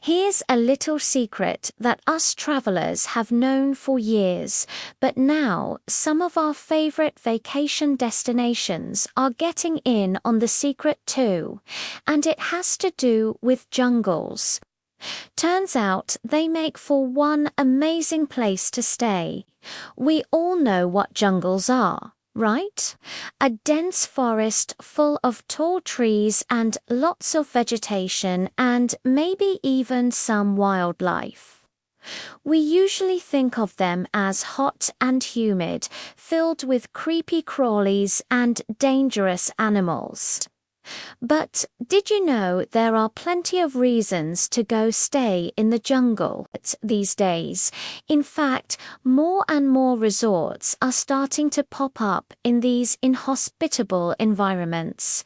Here's a little secret that us travelers have known for years, but now some of our favorite vacation destinations are getting in on the secret too, and it has to do with jungles. Turns out they make for one amazing place to stay. We all know what jungles are, right? A dense forest full of tall trees and lots of vegetation and maybe even some wildlife. We usually think of them as hot and humid, filled with creepy crawlies and dangerous animals. But did you know there are plenty of reasons to go stay in the jungle these days? In fact, more and more resorts are starting to pop up in these inhospitable environments.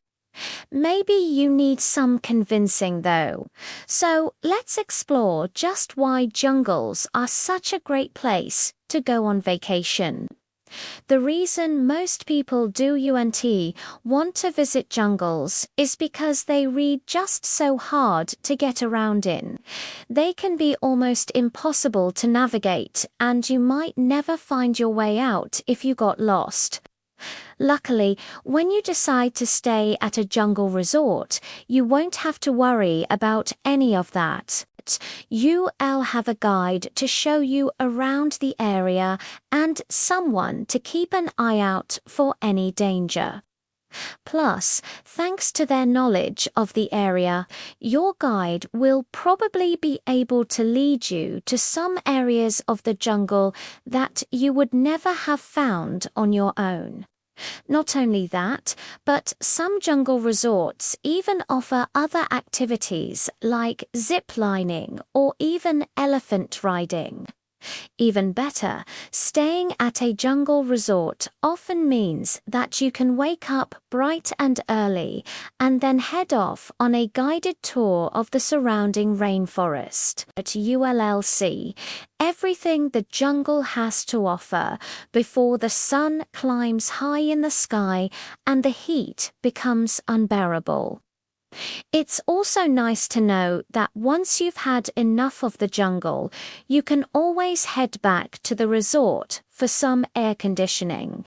Maybe you need some convincing though. So let's explore just why jungles are such a great place to go on vacation. The reason most people want to visit jungles is because they read just so hard to get around in. They can be almost impossible to navigate, and you might never find your way out if you got lost. Luckily, when you decide to stay at a jungle resort, you won't have to worry about any of that. You'll have a guide to show you around the area and someone to keep an eye out for any danger. Plus, thanks to their knowledge of the area, your guide will probably be able to lead you to some areas of the jungle that you would never have found on your own. Not only that, but some jungle resorts even offer other activities like zip lining or even elephant riding. Even better, staying at a jungle resort often means that you can wake up bright and early and then head off on a guided tour of the surrounding rainforest at ULLC, everything the jungle has to offer before the sun climbs high in the sky and the heat becomes unbearable. It's also nice to know that once you've had enough of the jungle, you can always head back to the resort for some air conditioning.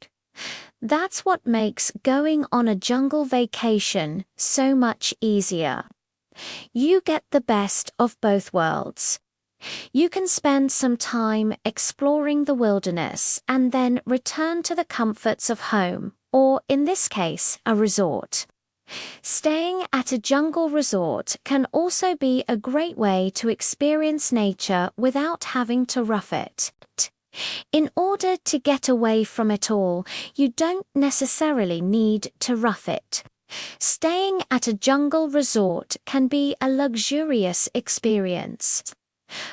That's what makes going on a jungle vacation so much easier. You get the best of both worlds. You can spend some time exploring the wilderness and then return to the comforts of home, or in this case, a resort. Staying at a jungle resort can also be a great way to experience nature without having to rough it. In order to get away from it all, you don't necessarily need to rough it. Staying at a jungle resort can be a luxurious experience.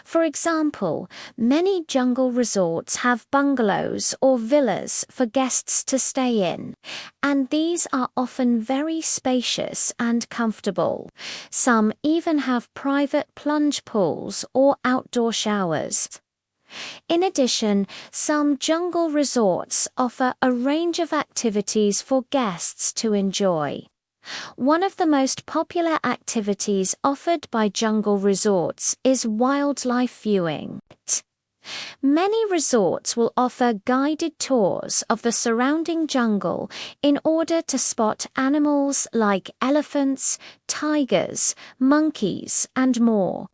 For example, many jungle resorts have bungalows or villas for guests to stay in, and these are often very spacious and comfortable. Some even have private plunge pools or outdoor showers. In addition, some jungle resorts offer a range of activities for guests to enjoy. One of the most popular activities offered by jungle resorts is wildlife viewing. Many resorts will offer guided tours of the surrounding jungle in order to spot animals like elephants, tigers, monkeys, and more.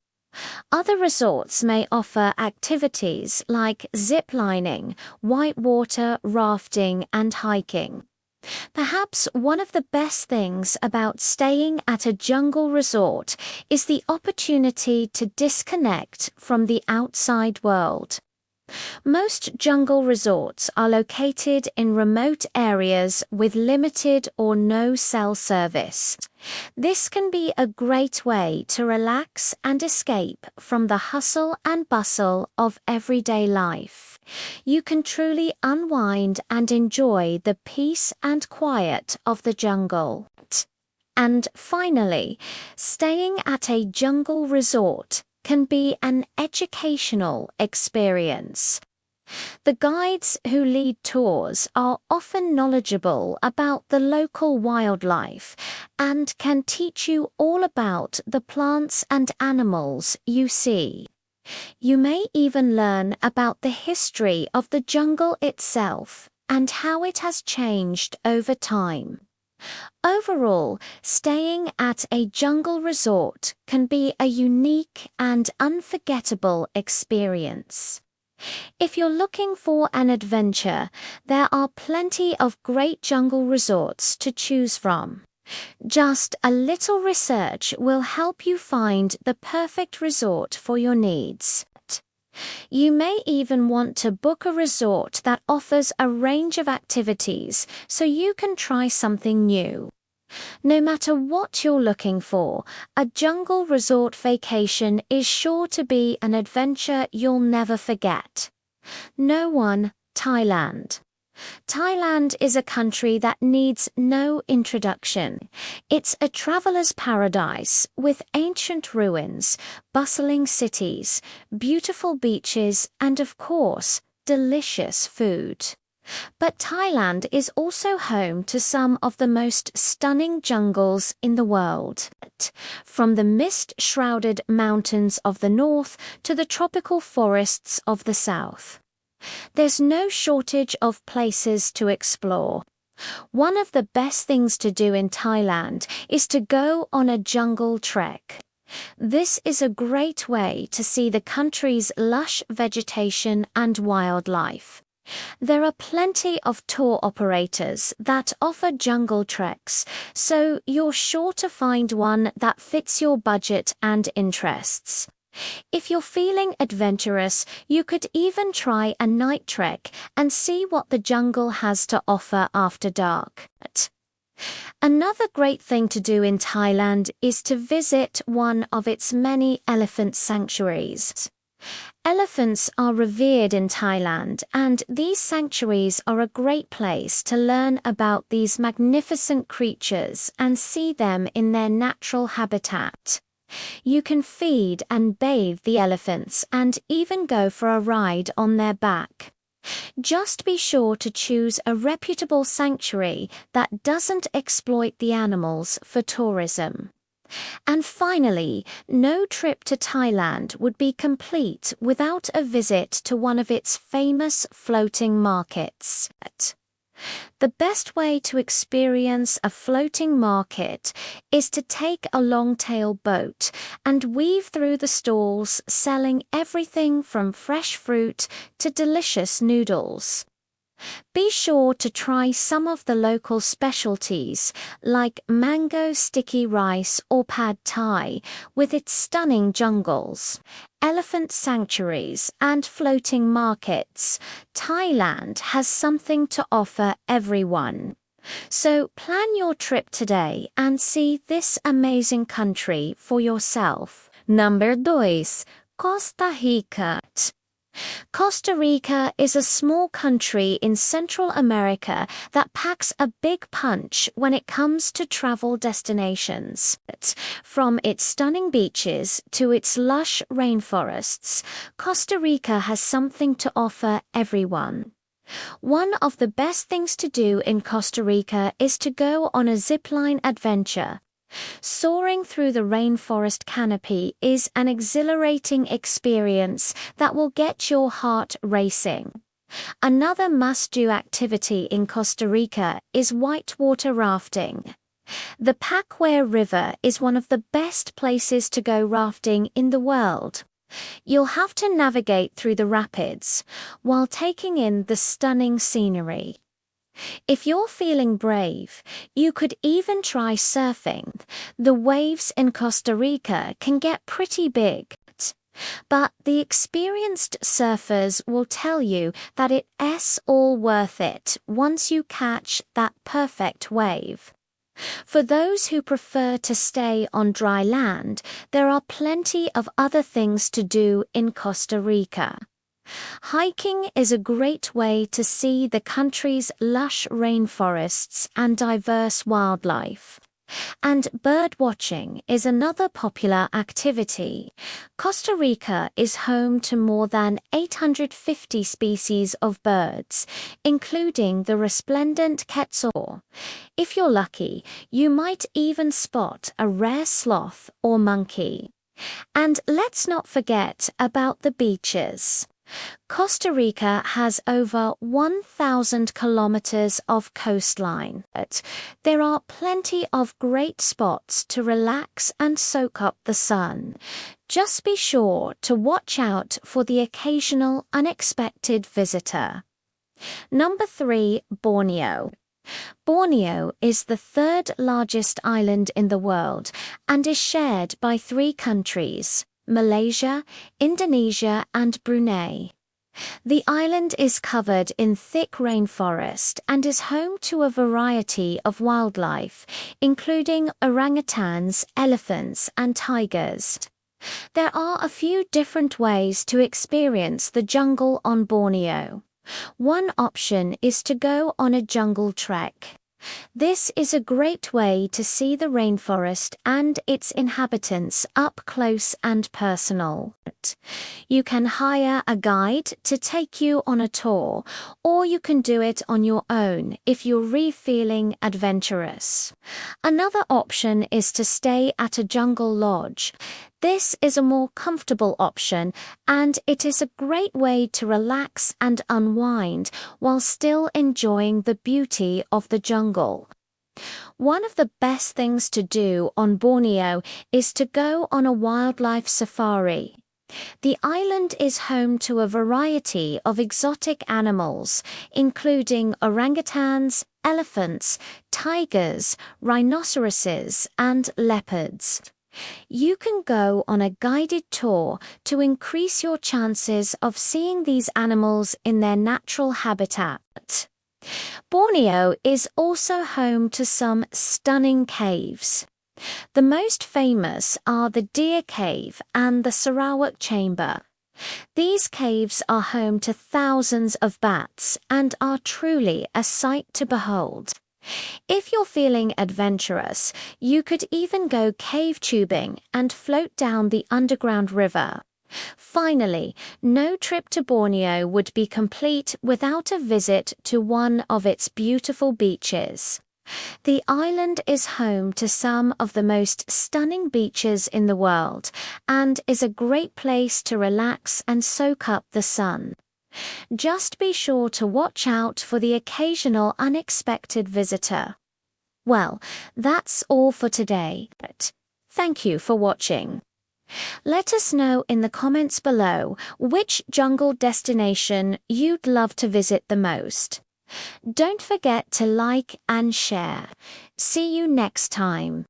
Other resorts may offer activities like zip lining, whitewater rafting, and hiking. Perhaps one of the best things about staying at a jungle resort is the opportunity to disconnect from the outside world. Most jungle resorts are located in remote areas with limited or no cell service. This can be a great way to relax and escape from the hustle and bustle of everyday life. You can truly unwind and enjoy the peace and quiet of the jungle. And finally, staying at a jungle resort can be an educational experience. The guides who lead tours are often knowledgeable about the local wildlife and can teach you all about the plants and animals you see. You may even learn about the history of the jungle itself and how it has changed over time. Overall, staying at a jungle resort can be a unique and unforgettable experience. If you're looking for an adventure, there are plenty of great jungle resorts to choose from. Just a little research will help you find the perfect resort for your needs. You may even want to book a resort that offers a range of activities so you can try something new. No matter what you're looking for, a jungle resort vacation is sure to be an adventure you'll never forget. No one, Thailand. Thailand is a country that needs no introduction. It's a traveler's paradise with ancient ruins, bustling cities, beautiful beaches, and of course, delicious food. But Thailand is also home to some of the most stunning jungles in the world. From the mist-shrouded mountains of the north to the tropical forests of the south. There's no shortage of places to explore. One of the best things to do in Thailand is to go on a jungle trek. This is a great way to see the country's lush vegetation and wildlife. There are plenty of tour operators that offer jungle treks, so you're sure to find one that fits your budget and interests. If you're feeling adventurous, you could even try a night trek and see what the jungle has to offer after dark. Another great thing to do in Thailand is to visit one of its many elephant sanctuaries. Elephants are revered in Thailand, and these sanctuaries are a great place to learn about these magnificent creatures and see them in their natural habitat. You can feed and bathe the elephants and even go for a ride on their back. Just be sure to choose a reputable sanctuary that doesn't exploit the animals for tourism. And finally, no trip to Thailand would be complete without a visit to one of its famous floating markets. The best way to experience a floating market is to take a long-tail boat and weave through the stalls selling everything from fresh fruit to delicious noodles. Be sure to try some of the local specialties like mango sticky rice or pad thai with its stunning jungles, elephant sanctuaries and floating markets. Thailand has something to offer everyone. So plan your trip today and see this amazing country for yourself. Number 2. Costa Rica. Costa Rica is a small country in Central America that packs a big punch when it comes to travel destinations. From its stunning beaches to its lush rainforests, Costa Rica has something to offer everyone. One of the best things to do in Costa Rica is to go on a zipline adventure. Soaring through the rainforest canopy is an exhilarating experience that will get your heart racing. Another must-do activity in Costa Rica is whitewater rafting. The Pacuay River is one of the best places to go rafting in the world. You'll have to navigate through the rapids while taking in the stunning scenery. If you're feeling brave, you could even try surfing. The waves in Costa Rica can get pretty big, but the experienced surfers will tell you that it's all worth it once you catch that perfect wave. For those who prefer to stay on dry land, there are plenty of other things to do in Costa Rica. Hiking is a great way to see the country's lush rainforests and diverse wildlife. And bird watching is another popular activity. Costa Rica is home to more than 850 species of birds, including the resplendent quetzal. If you're lucky, you might even spot a rare sloth or monkey. And let's not forget about the beaches. Costa Rica has over 1,000 kilometers of coastline. But there are plenty of great spots to relax and soak up the sun. Just be sure to watch out for the occasional unexpected visitor. Number 3, Borneo. Borneo is the third largest island in the world and is shared by 3 countries, Malaysia, Indonesia, and Brunei. The island is covered in thick rainforest and is home to a variety of wildlife, including orangutans, elephants, and tigers. There are a few different ways to experience the jungle on Borneo. One option is to go on a jungle trek. This is a great way to see the rainforest and its inhabitants up close and personal. You can hire a guide to take you on a tour, or you can do it on your own if you're really feeling adventurous. Another option is to stay at a jungle lodge. This is a more comfortable option, and it is a great way to relax and unwind while still enjoying the beauty of the jungle. One of the best things to do on Borneo is to go on a wildlife safari. The island is home to a variety of exotic animals, including orangutans, elephants, tigers, rhinoceroses, and leopards. You can go on a guided tour to increase your chances of seeing these animals in their natural habitat. Borneo is also home to some stunning caves. The most famous are the Deer Cave and the Sarawak Chamber. These caves are home to thousands of bats and are truly a sight to behold. If you're feeling adventurous, you could even go cave tubing and float down the underground river. Finally, no trip to Borneo would be complete without a visit to one of its beautiful beaches. The island is home to some of the most stunning beaches in the world and is a great place to relax and soak up the sun. Just be sure to watch out for the occasional unexpected visitor. Well, that's all for today. Thank you for watching. Let us know in the comments below which jungle destination you'd love to visit the most. Don't forget to like and share. See you next time.